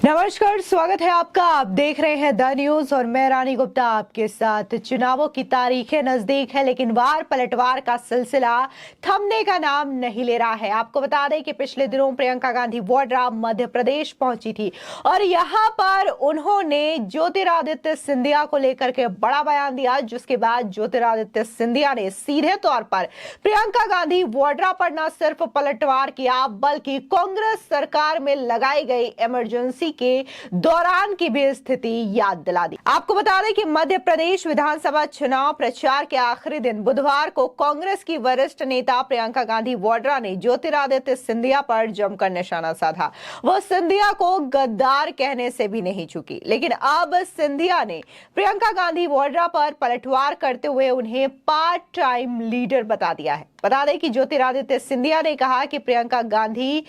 नमस्कार, स्वागत है आपका। आप देख रहे हैं द न्यूज और मैं रानी गुप्ता आपके साथ। चुनावों की तारीखें नजदीक है, लेकिन वार पलटवार का सिलसिला थमने का नाम नहीं ले रहा है। आपको बता दें कि पिछले दिनों प्रियंका गांधी वाड्रा मध्य प्रदेश पहुंची थी और यहां पर उन्होंने ज्योतिरादित्य सिंधिया को लेकर के बड़ा बयान दिया, जिसके बाद ज्योतिरादित्य सिंधिया ने सीधे तौर पर प्रियंका गांधी वाड्रा पर न सिर्फ पलटवार किया, बल्कि कांग्रेस सरकार में लगाई गई इमरजेंसी के दौरान की भी स्थिति याद दिला दी। आपको बता दें कि मध्य प्रदेश विधानसभा चुनाव प्रचार के आखिरी दिन बुधवार को कांग्रेस की वरिष्ठ नेता प्रियंका गांधी वाड्रा ने ज्योतिरादित्य सिंधिया पर जमकर निशाना साधा। वो सिंधिया को गद्दार कहने से भी नहीं चुकी, लेकिन अब सिंधिया ने प्रियंका गांधी वाड्रा पर पलटवार करते हुए उन्हें पार्ट टाइम लीडर बता दिया है। बता दें कि ज्योतिरादित्य सिंधिया ने कहा कि प्रियंका गांधी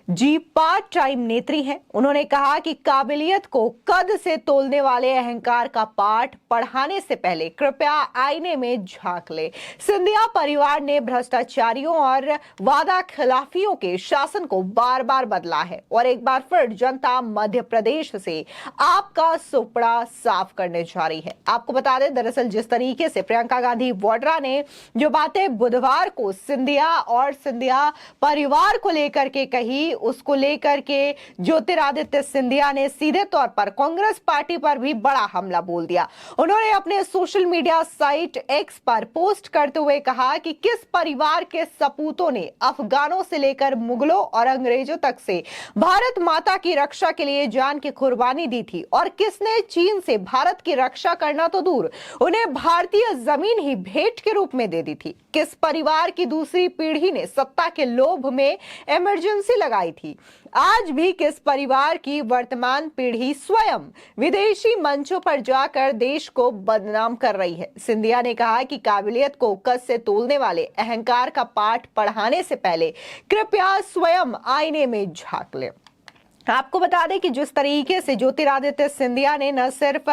जी पार्ट टाइम नेत्री हैं। उन्होंने कहा कि काबिलियत को कद से तोलने वाले अहंकार का पाठ पढ़ाने से पहले कृपया आईने में झांक ले। सिंधिया परिवार ने भ्रष्टाचारियों और वादा खिलाफियों के शासन को बार बार बदला है और एक बार फिर जनता मध्य प्रदेश से आपका सुपड़ा साफ करने जा रही है। आपको बता दें, दरअसल जिस तरीके से प्रियंका गांधी वाड्रा ने जो बातें बुधवार को सिंधिया और सिंधिया परिवार को लेकर के कही, उसको लेकर के ज्योतिरादित्य सिंधिया ने सीधे तौर पर कांग्रेस पार्टी पर भी बड़ा हमला बोल दिया। उन्होंने अपने सोशल मीडिया साइट एक्स पर पोस्ट करते हुए कहा कि किस परिवार के सपूतों ने अफगानों से लेकर मुगलों और अंग्रेजों तक से भारत माता की रक्षा के लिए जान की कुर्बानी दी थी, और किसने चीन से भारत की रक्षा करना तो दूर, उन्हें भारतीय जमीन ही भेंट के रूप में दे दी थी। किस परिवार की दूसरी पीढ़ी ने सत्ता के लोभ में इमरजेंसी लगाई थी। आज भी किस परिवार की वर्तमान पीढ़ी स्वयं विदेशी मंचों पर जाकर देश को बदनाम कर रही है। सिंधिया ने कहा कि काबिलियत को कद से तोलने वाले अहंकार का पाठ पढ़ाने से पहले कृपया स्वयं आईने में झांक ले। आपको बता दें कि जिस तरीके से ज्योतिरादित्य सिंधिया ने न सिर्फ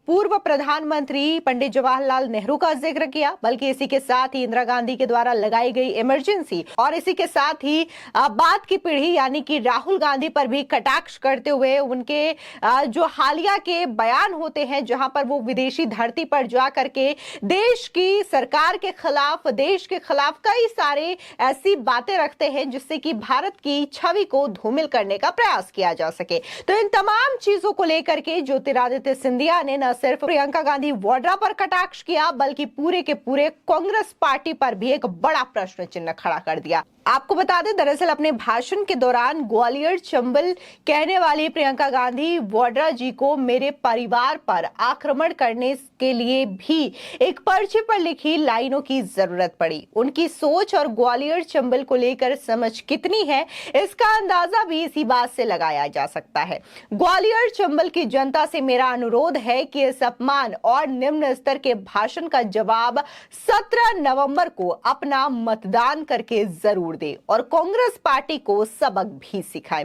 पूर्व प्रधानमंत्री पंडित जवाहरलाल नेहरू का जिक्र किया, बल्कि इसी के साथ ही इंदिरा गांधी के द्वारा लगाई गई इमरजेंसी और इसी के साथ ही बाद की पीढ़ी यानी कि राहुल गांधी पर भी कटाक्ष करते हुए उनके जो हालिया के बयान होते हैं, जहां पर वो विदेशी धरती पर जा करके देश की सरकार के खिलाफ, देश के खिलाफ कई सारे ऐसी बातें रखते हैं जिससे कि भारत की छवि को धूमिल करने का प्रयास किया जा सके। तो इन तमाम चीजों को लेकर के ज्योतिरादित्य सिंधिया ने न सिर्फ प्रियंका गांधी वाड्रा पर कटाक्ष किया, बल्कि पूरे के पूरे कांग्रेस पार्टी पर भी एक बड़ा प्रश्न चिन्ह खड़ा कर दिया। आपको बता दें, दरअसल अपने भाषण के दौरान ग्वालियर चंबल कहने वाली प्रियंका गांधी वाड्रा जी को मेरे परिवार पर आक्रमण करने के लिए भी एक पर्चे पर लिखी लाइनों की जरूरत पड़ी। उनकी सोच और ग्वालियर चंबल को लेकर समझ कितनी है, इसका अंदाजा भी इसी बात से लगाया जा सकता है। ग्वालियर चंबल की जनता से मेरा अनुरोध है कि इस अपमान और निम्न स्तर के भाषण का जवाब 17 नवंबर को अपना मतदान करके जरूर दे और कांग्रेस पार्टी को सबक भी सिखाएं।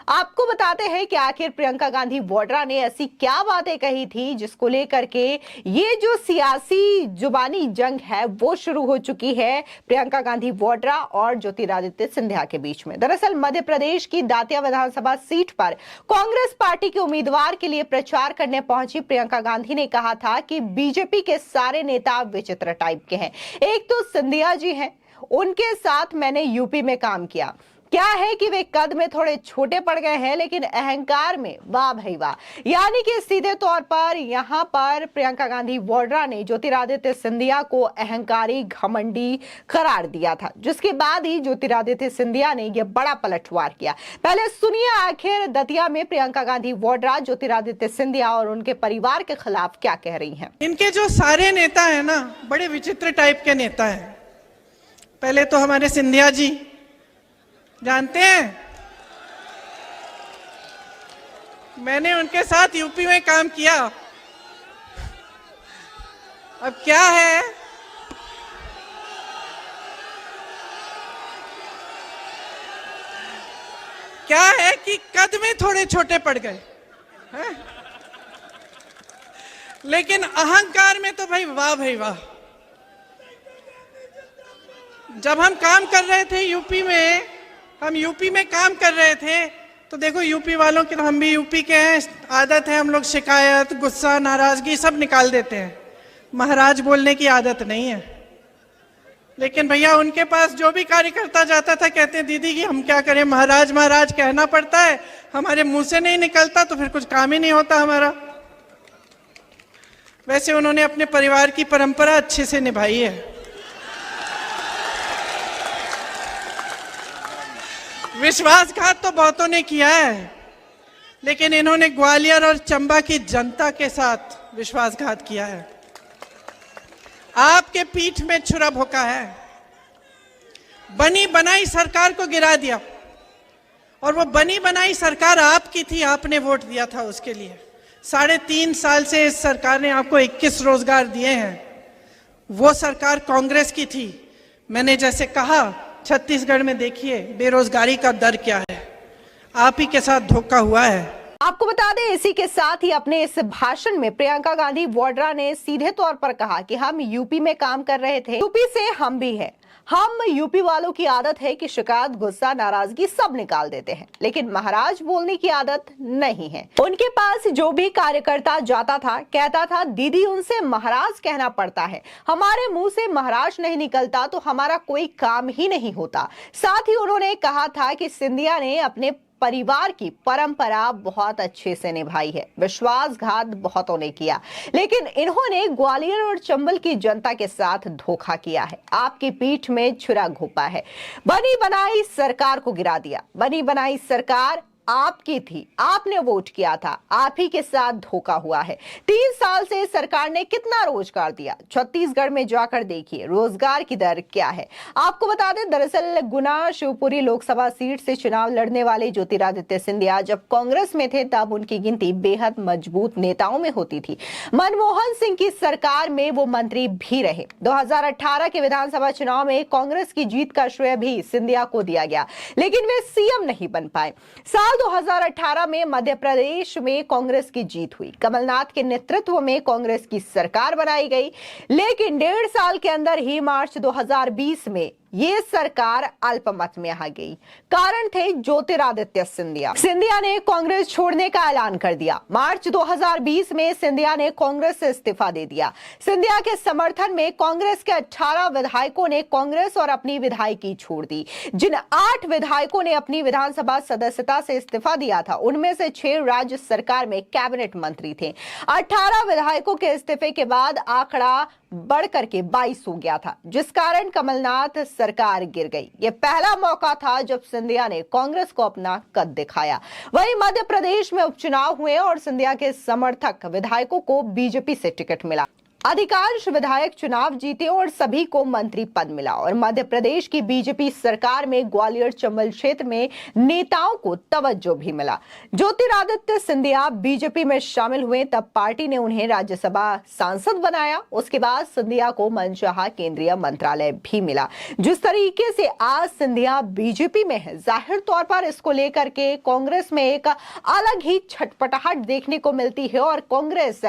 आपको बताते हैं कि आखिर प्रियंका गांधी वाड्रा ने ऐसी क्या बातें कही थी जिसको लेकर के ये जो सियासी जुबानी जंग है वो शुरू हो चुकी है प्रियंका गांधी वाड्रा और ज्योतिरादित्य सिंधिया के बीच में। दरअसल मध्य प्रदेश की दातिया विधानसभा सीट पर कांग्रेस पार्टी के उम्मीदवार के लिए प्रचार करने पहुंची प्रियंका गांधी ने कहा था कि बीजेपी के सारे नेता विचित्र टाइप के हैं। एक तो सिंधिया जी हैं, उनके साथ मैंने यूपी में काम किया। क्या है कि वे कद में थोड़े छोटे पड़ गए हैं, लेकिन अहंकार में वाह भाई वाह। यानी कि सीधे तौर पर यहां पर प्रियंका गांधी वाड्रा ने ज्योतिरादित्य सिंधिया को अहंकारी, घमंडी करार दिया था, जिसके बाद ही ज्योतिरादित्य सिंधिया ने यह बड़ा पलटवार किया। पहले सुनिए आखिर दतिया में प्रियंका गांधी वाड्रा ज्योतिरादित्य सिंधिया और उनके परिवार के खिलाफ क्या कह रही हैं। इनके जो सारे नेता है ना, बड़े विचित्र टाइप के नेता है। पहले तो हमारे सिंधिया जी, जानते हैं, मैंने उनके साथ यूपी में काम किया। अब क्या है कि कद में थोड़े छोटे पड़ गए हैं? लेकिन अहंकार में तो भाई वाह। जब हम काम कर रहे थे यूपी में, हम यूपी में काम कर रहे थे तो देखो यूपी वालों की, तो हम भी यूपी के हैं, आदत है हम लोग शिकायत, गुस्सा, नाराजगी सब निकाल देते हैं। महाराज बोलने की आदत नहीं है। लेकिन भैया उनके पास जो भी कार्यकर्ता जाता था कहते हैं दीदी कि हम क्या करें, महाराज महाराज कहना पड़ता है, हमारे मुंह से नहीं निकलता तो फिर कुछ काम ही नहीं होता हमारा। वैसे उन्होंने अपने परिवार की परंपरा अच्छे से निभाई है। विश्वासघात तो बहुतों ने किया है, लेकिन इन्होंने ग्वालियर और चंबा की जनता के साथ विश्वासघात किया है। आपके पीठ में छुरा भोंका है, बनी बनाई सरकार को गिरा दिया, और वो बनी बनाई सरकार आपकी थी, आपने वोट दिया था उसके लिए। 3.5 साल से इस सरकार ने आपको 21 रोजगार दिए हैं। वो सरकार कांग्रेस की थी। मैंने जैसे कहा, छत्तीसगढ़ में देखिए बेरोजगारी का दर क्या है, आप ही के साथ धोखा हुआ है। आपको बता दें, इसी के साथ ही अपने इस भाषण में प्रियंका गांधी वाड्रा ने सीधे तौर पर कहा कि हम यूपी में काम कर रहे थे, यूपी से हम भी हैं। हम यूपी वालों की आदत है कि शिकायत, गुस्सा, नाराजगी सब निकाल देते हैं, लेकिन महाराज बोलने की आदत नहीं है। उनके पास जो भी कार्यकर्ता जाता था कहता था दीदी उनसे महाराज कहना पड़ता है, हमारे मुंह से महाराज नहीं निकलता तो हमारा कोई काम ही नहीं होता। साथ ही उन्होंने कहा था कि सिंधिया ने अपने परिवार की परंपरा बहुत अच्छे से निभाई है, विश्वासघात बहुतों ने किया, लेकिन इन्होंने ग्वालियर और चंबल की जनता के साथ धोखा किया है, आपकी पीठ में छुरा घोंपा है, बनी बनाई सरकार को गिरा दिया। बनी बनाई सरकार आपकी थी, आपने वोट किया था, आप ही के साथ धोखा हुआ है। 3 साल से सरकार ने कितना रोजगार दिया, छत्तीसगढ़ में जाकर देखिए रोजगार की दर क्या है। आपको बता दें, दरअसल गुना शिवपुरी लोकसभा सीट से चुनाव लड़ने वाले ज्योतिरादित्य सिंधिया जब कांग्रेस में थे तब उनकी गिनती बेहद मजबूत नेताओं में होती थी। मनमोहन सिंह की सरकार में वो मंत्री भी रहे। 2018 के विधानसभा चुनाव में कांग्रेस की जीत का श्रेय भी सिंधिया को दिया गया, लेकिन वे सीएम नहीं बन पाए। 2018 में मध्य प्रदेश में कांग्रेस की जीत हुई, कमलनाथ के नेतृत्व में कांग्रेस की सरकार बनाई गई, लेकिन 1.5 साल के अंदर ही मार्च 2020 में ये सरकार अल्पमत में आ गई। कारण थे ज्योतिरादित्य सिंधिया। सिंधिया ने कांग्रेस छोड़ने का ऐलान कर दिया। मार्च 2020 में सिंधिया ने कांग्रेस से इस्तीफा दे दिया। सिंधिया के समर्थन में कांग्रेस के 18 विधायकों ने कांग्रेस और अपनी विधायकी छोड़ दी। जिन 8 विधायकों ने अपनी विधानसभा सदस्यता से इस्तीफा दिया था, उनमें से 6 राज्य सरकार में कैबिनेट मंत्री थे। 18 विधायकों के इस्तीफे के बाद आंकड़ा बढ़कर के 22 हो गया था, जिस कारण कमलनाथ सरकार गिर गई। यह पहला मौका था जब सिंधिया ने कांग्रेस को अपना कद दिखाया। वहीं मध्य प्रदेश में उपचुनाव हुए और सिंधिया के समर्थक विधायकों को बीजेपी से टिकट मिला। अधिकांश विधायक चुनाव जीते और सभी को मंत्री पद मिला, और मध्य प्रदेश की बीजेपी सरकार में ग्वालियर चंबल क्षेत्र में नेताओं को तवज्जो भी मिला। ज्योतिरादित्य सिंधिया बीजेपी में शामिल हुए तब पार्टी ने उन्हें राज्यसभा सांसद बनाया। उसके बाद सिंधिया को मनचाहा केंद्रीय मंत्रालय भी मिला। जिस तरीके से आज सिंधिया बीजेपी में है, जाहिर तौर पर इसको लेकर के कांग्रेस में एक अलग ही छटपटाहट देखने को मिलती है, और कांग्रेस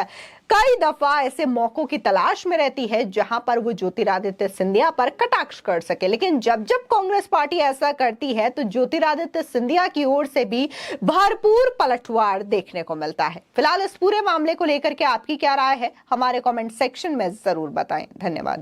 कई दफा ऐसे मौकों की तलाश में रहती है जहां पर वो ज्योतिरादित्य सिंधिया पर कटाक्ष कर सके। लेकिन जब जब कांग्रेस पार्टी ऐसा करती है तो ज्योतिरादित्य सिंधिया की ओर से भी भरपूर पलटवार देखने को मिलता है। फिलहाल इस पूरे मामले को लेकर के आपकी क्या राय है, हमारे कमेंट सेक्शन में जरूर बताएं। धन्यवाद।